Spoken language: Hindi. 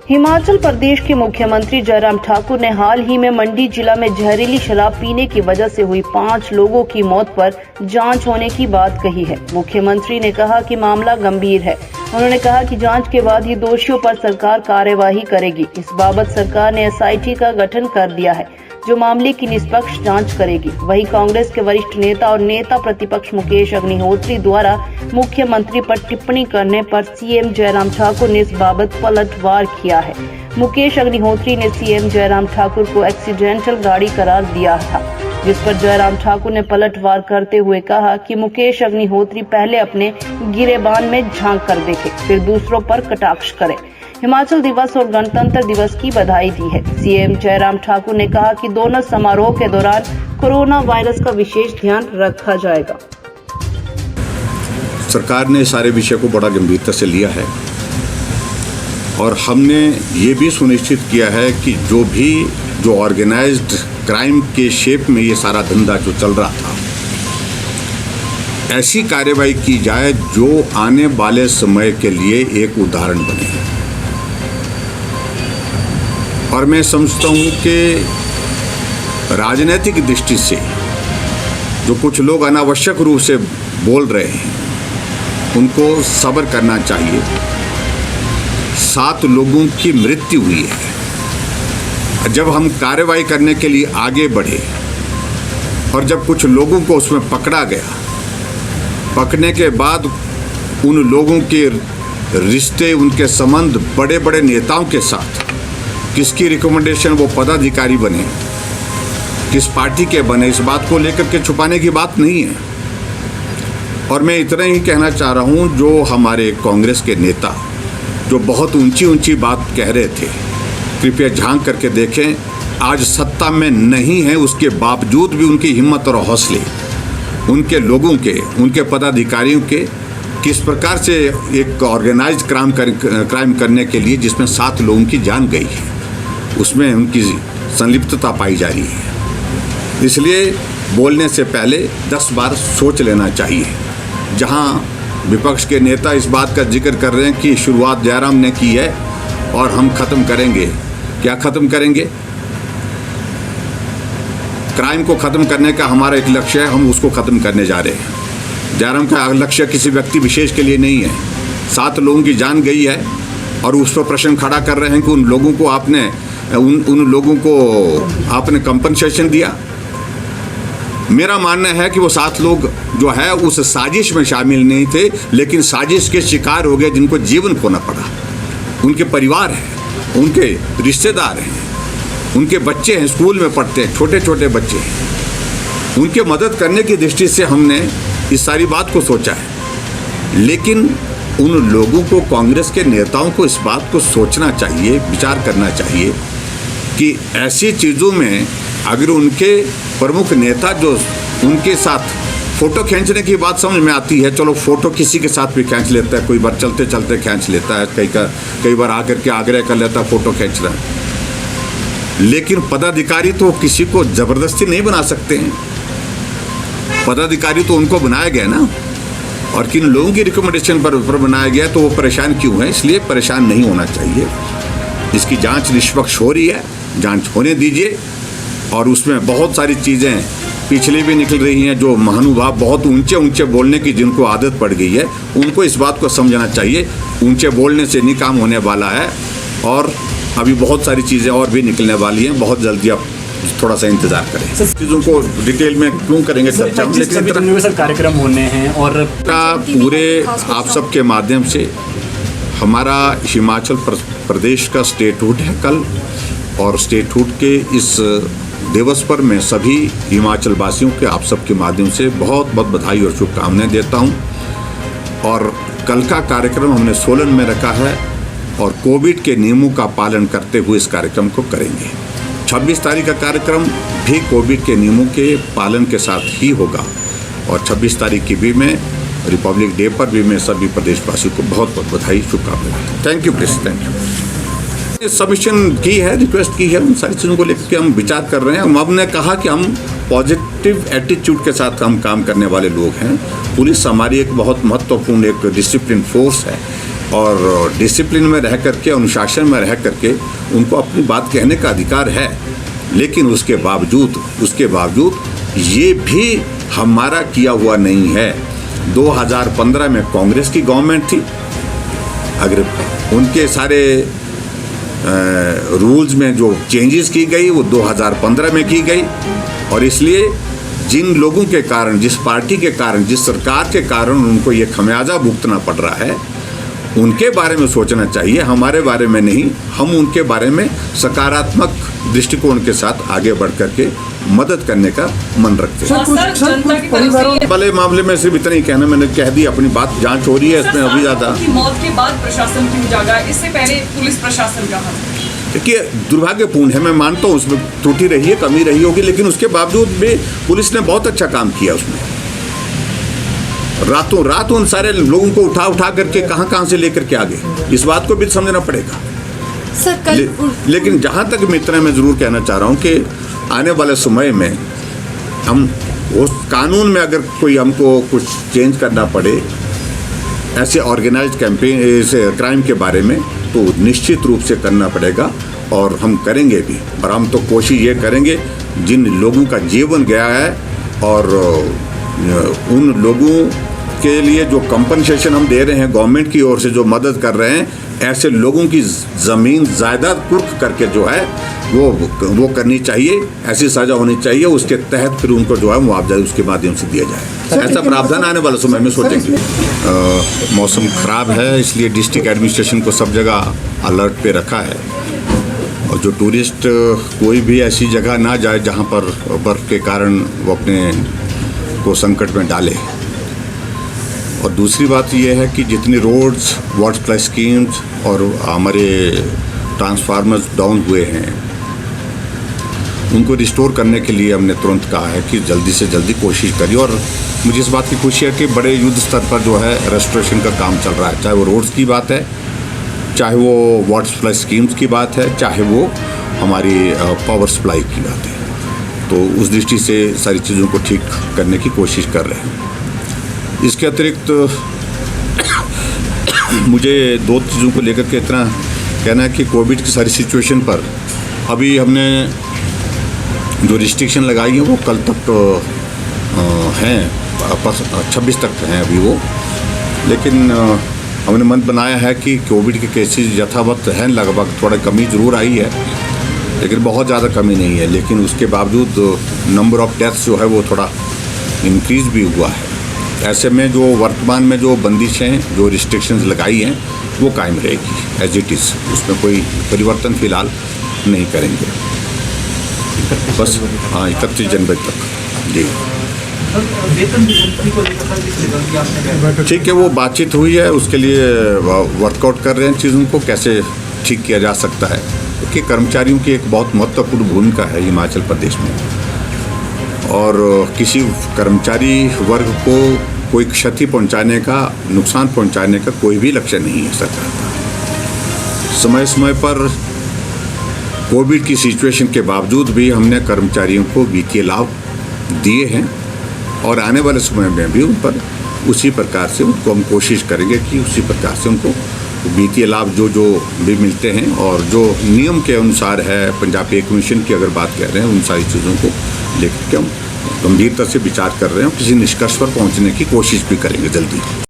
हिमाचल प्रदेश के मुख्यमंत्री जयराम ठाकुर ने हाल ही में मंडी जिला में जहरीली शराब पीने की वजह से हुई 5 लोगों की मौत पर जांच होने की बात कही है। मुख्यमंत्री ने कहा कि मामला गंभीर है। उन्होंने कहा कि जांच के बाद ही दोषियों पर सरकार कार्यवाही करेगी। इस बाबत सरकार ने एसआईटी का गठन कर दिया है, जो मामले की निष्पक्ष जांच करेगी। वहीं कांग्रेस के वरिष्ठ नेता और नेता प्रतिपक्ष मुकेश अग्निहोत्री द्वारा मुख्यमंत्री पर टिप्पणी करने पर सीएम जयराम ठाकुर ने इस बाबत पलटवार किया है। मुकेश अग्निहोत्री ने सीएम जयराम ठाकुर को एक्सीडेंटल गाड़ी करार दिया था, जिस पर जयराम ठाकुर ने पलटवार करते हुए कहा कि मुकेश अग्निहोत्री पहले अपने गिरेबान में झांक कर देखे, फिर दूसरों पर कटाक्ष करे। हिमाचल दिवस और गणतंत्र दिवस की बधाई दी है। सीएम जयराम ठाकुर ने कहा कि दोनों समारोह के दौरान कोरोना वायरस का विशेष ध्यान रखा जाएगा। सरकार ने सारे विषय को बड़ा गंभीरता से लिया है और हमने ये भी सुनिश्चित किया है कि जो ऑर्गेनाइज्ड क्राइम के शेप में ये सारा धंधा जो चल रहा था, ऐसी कार्रवाई की जाए जो आने वाले समय के लिए एक उदाहरण बने। और मैं समझता हूँ कि राजनीतिक दृष्टि से जो कुछ लोग अनावश्यक रूप से बोल रहे हैं, उनको सब्र करना चाहिए। 7 लोगों की मृत्यु हुई है। जब हम कार्रवाई करने के लिए आगे बढ़े और जब कुछ लोगों को उसमें पकड़ा गया, पकड़ने के बाद उन लोगों के रिश्ते, उनके संबंध बड़े बड़े नेताओं के साथ, किसकी रिकमेंडेशन वो पदाधिकारी बने, किस पार्टी के बने, इस बात को लेकर के छुपाने की बात नहीं है। और मैं इतना ही कहना चाह रहा हूँ, जो हमारे कांग्रेस के नेता जो बहुत ऊंची बात कह रहे थे, कृपया झांक करके देखें। आज सत्ता में नहीं है, उसके बावजूद भी उनकी हिम्मत और हौसले, उनके लोगों के, उनके पदाधिकारियों के, किस प्रकार से एक ऑर्गेनाइज्ड क्राइम करने के लिए जिसमें 7 लोगों की जान गई है, उसमें उनकी संलिप्तता पाई जा रही है। इसलिए बोलने से पहले 10 बार सोच लेना चाहिए। जहां विपक्ष के नेता इस बात का जिक्र कर रहे हैं कि शुरुआत जयराम ने की है और हम खत्म करेंगे, क्या खत्म करेंगे? क्राइम को खत्म करने का हमारा एक लक्ष्य है, हम उसको खत्म करने जा रहे हैं। जयराम का लक्ष्य किसी व्यक्ति विशेष के लिए नहीं है। 7 लोगों की जान गई है और उस पर प्रश्न खड़ा कर रहे हैं कि उन लोगों को आपने कंपनसेशन दिया। मेरा मानना है कि वो 7 लोग जो है उस साजिश में शामिल नहीं थे, लेकिन साजिश के शिकार हो गए, जिनको जीवन खोना पड़ा। उनके परिवार हैं, उनके रिश्तेदार हैं, उनके बच्चे हैं, स्कूल में पढ़ते हैं, छोटे छोटे बच्चे हैं। उनके मदद करने की दृष्टि से हमने इस सारी बात को सोचा है। लेकिन उन लोगों को, कांग्रेस के नेताओं को इस बात को सोचना चाहिए, विचार करना चाहिए कि ऐसी चीज़ों में अगर उनके प्रमुख नेता जो उनके साथ फ़ोटो खींचने की बात समझ में आती है, चलो फ़ोटो किसी के साथ भी खींच लेता है, कोई बार चलते चलते खींच लेता है, कई बार आकर के आग्रह कर लेता है, फ़ोटो खींच रहा है। लेकिन पदाधिकारी तो किसी को ज़बरदस्ती नहीं बना सकते हैं। पदाधिकारी तो उनको बनाया गया ना, और किन लोगों की रिकमेंडेशन पर बनाया गया, तो वो परेशान क्यों है? इसलिए परेशान नहीं होना चाहिए। इसकी जांच निष्पक्ष हो रही है, जांच होने दीजिए। और उसमें बहुत सारी चीज़ें पिछले भी निकल रही हैं। जो महानुभाव बहुत ऊंचे बोलने की जिनको आदत पड़ गई है, उनको इस बात को समझना चाहिए, ऊंचे बोलने से नहीं काम होने वाला है। और अभी बहुत सारी चीज़ें और भी निकलने वाली हैं। बहुत जल्दी आप थोड़ा सा इंतजार करें। चीज़ों को डिटेल में क्यों करेंगे चर्चा, लेकिन कार्यक्रम होने हैं और पूरे आप सब के माध्यम से हमारा हिमाचल प्रदेश का स्टेटहुड है कल, और स्टेटहुड के इस दिवस पर मैं सभी हिमाचल वासियों के, आप सब के माध्यम से बहुत बहुत बधाई और शुभकामनाएं देता हूं। और कल का कार्यक्रम हमने सोलन में रखा है और कोविड के नियमों का पालन करते हुए इस कार्यक्रम को करेंगे। 26 तारीख का कार्यक्रम भी कोविड के नियमों के पालन के साथ ही होगा। और 26 तारीख की भी मैं रिपब्लिक डे पर भी मैं सभी प्रदेशवासियों को बहुत बहुत बधाई, शुभकामनाएं। Thank you please, thank you. Submission की है, रिक्वेस्ट की है, उन सारी चीज़ों को लेकर के हम विचार कर रहे हैं। हमने कहा कि हम पॉजिटिव एटीट्यूड के साथ हम काम करने वाले लोग हैं। पुलिस हमारी एक बहुत महत्वपूर्ण एक डिसिप्लिन फोर्स है। और डिसिप्लिन में रह करके, अनुशासन में रह करके उनको अपनी बात कहने का अधिकार है। लेकिन उसके बावजूद ये भी हमारा किया हुआ नहीं है। 2015 में कांग्रेस की गवर्नमेंट थी, अगर उनके सारे रूल्स में जो चेंजेस की गई वो 2015 में की गई, और इसलिए जिन लोगों के कारण, जिस पार्टी के कारण, जिस सरकार के कारण उनको ये खमियाजा भुगतना पड़ रहा है, उनके बारे में सोचना चाहिए, हमारे बारे में नहीं। हम उनके बारे में सकारात्मक दृष्टिकोण के साथ आगे बढ़ करके मदद करने का मन रखते हैं। भले मामले में सिर्फ इतना ही कहना, मैंने कह दी अपनी बात। जांच हो रही है इसमें अभी ज़्यादा। मौत के बाद प्रशासन क्यों जागा, इससे पहले पुलिस प्रशासन का? देखिए, दुर्भाग्यपूर्ण है, मैं मानता हूँ उसमें त्रुटि रही है, कमी रही होगी, लेकिन उसके बावजूद भी पुलिस ने बहुत अच्छा काम किया। उसमें रातों रात उन सारे लोगों को उठा करके कहाँ से लेकर के आ गए, इस बात को भी समझना पड़ेगा। लेकिन जहाँ तक मित्र, मैं ज़रूर कहना चाह रहा हूँ कि आने वाले समय में हम उस कानून में अगर कोई हमको कुछ चेंज करना पड़े ऐसे ऑर्गेनाइज्ड कैंपेन, ऐसे क्राइम के बारे में, तो निश्चित रूप से करना पड़ेगा और हम करेंगे भी। और हम तो कोशिश ये करेंगे, जिन लोगों का जीवन गया है और उन लोगों के लिए जो कंपनसेशन हम दे रहे हैं गवर्नमेंट की ओर से, जो मदद कर रहे हैं, ऐसे लोगों की ज़मीन जायदाद कुर्क करके जो है वो करनी चाहिए, ऐसी सज़ा होनी चाहिए। उसके तहत फिर उनको जो है मुआवजा उसके माध्यम से दिया जाए। ऐसा प्रावधान आने वाले समय में सोचेंगे। मौसम ख़राब है, इसलिए डिस्ट्रिक्ट एडमिनिस्ट्रेशन को सब जगह अलर्ट पे रखा है, और जो टूरिस्ट कोई भी ऐसी जगह ना जाए जहाँ पर बर्फ़ के कारण वो अपने को संकट में डाले। और दूसरी बात यह है कि जितनी रोड्स, वाटर सप्लाई स्कीम्स और हमारे ट्रांसफार्मर्स डाउन हुए हैं, उनको रिस्टोर करने के लिए हमने तुरंत कहा है कि जल्दी से जल्दी कोशिश करिए। और मुझे इस बात की खुशी है कि बड़े युद्ध स्तर पर जो है रेस्टोरेशन का काम चल रहा है, चाहे वो रोड्स की बात है, चाहे वो वाटर सप्लाई स्कीम्स की बात है, चाहे वो हमारी पावर सप्लाई की बात है। तो उस दृष्टि से सारी चीज़ों को ठीक करने की कोशिश कर रहे हैं। इसके अतिरिक्त मुझे दो चीज़ों को लेकर के इतना कहना है कि कोविड की सारी सिचुएशन पर अभी हमने जो रिस्ट्रिक्शन लगाई है वो कल तक हैं, 26 तक हैं अभी वो। लेकिन हमने मन बनाया है कि कोविड के केसेस यथावत हैं, लगभग थोड़ा कमी ज़रूर आई है, लेकिन बहुत ज़्यादा कमी नहीं है। लेकिन उसके बावजूद नंबर ऑफ़ डेथ्स जो है वो थोड़ा इंक्रीज़ भी हुआ है। ऐसे में जो वर्तमान में जो बंदिशें, जो रिस्ट्रिक्शंस लगाई हैं, वो कायम रहेगी एज इट इज़, उसमें कोई परिवर्तन फ़िलहाल नहीं करेंगे। बस हाँ, 31 जनवरी तक। जी ठीक है, वो बातचीत हुई है, उसके लिए वर्कआउट कर रहे हैं चीज़ों को कैसे ठीक किया जा सकता है, क्योंकि कर्मचारियों की एक बहुत महत्वपूर्ण भूमिका है हिमाचल प्रदेश में, और किसी कर्मचारी वर्ग को कोई क्षति पहुंचाने का, नुकसान पहुंचाने का कोई भी लक्ष्य नहीं है सरकार का। समय समय पर कोविड की सिचुएशन के बावजूद भी हमने कर्मचारियों को वित्तीय लाभ दिए हैं, और आने वाले समय में भी उन पर उसी प्रकार से उनको हम कोशिश करेंगे कि उसी प्रकार से उनको वित्तीय लाभ जो भी मिलते हैं, और जो नियम के अनुसार है, पंजाब पे कमीशन की अगर बात कर रहे हैं, उन सारी चीज़ों को लेकर के हम गंभीरता से विचार कर रहे हैं, किसी निष्कर्ष पर पहुंचने की कोशिश भी करेंगे जल्दी।